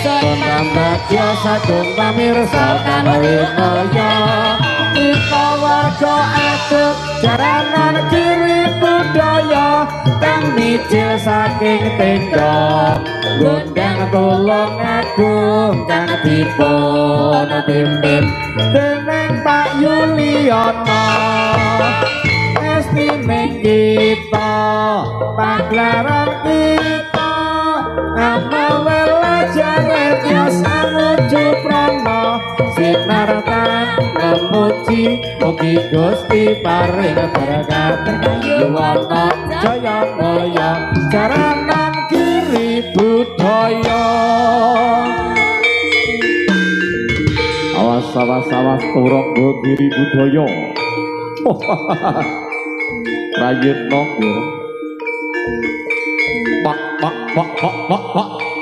Bagya sagung pamirsa kang rinaya kita warga adat jaranan kiri budaya kang mijil saking tenda gondang tulung agung kang dipun pimpin dening Pak Yuliana estining kita paglaran kita amawela jaret sanuju prana sinar kang memuji mugi Gusti paring berkat yuwana jaya jaya jaranan kiri budaya awas awas awas turangga kiri budaya Rayitno pak pak pak pak pak pak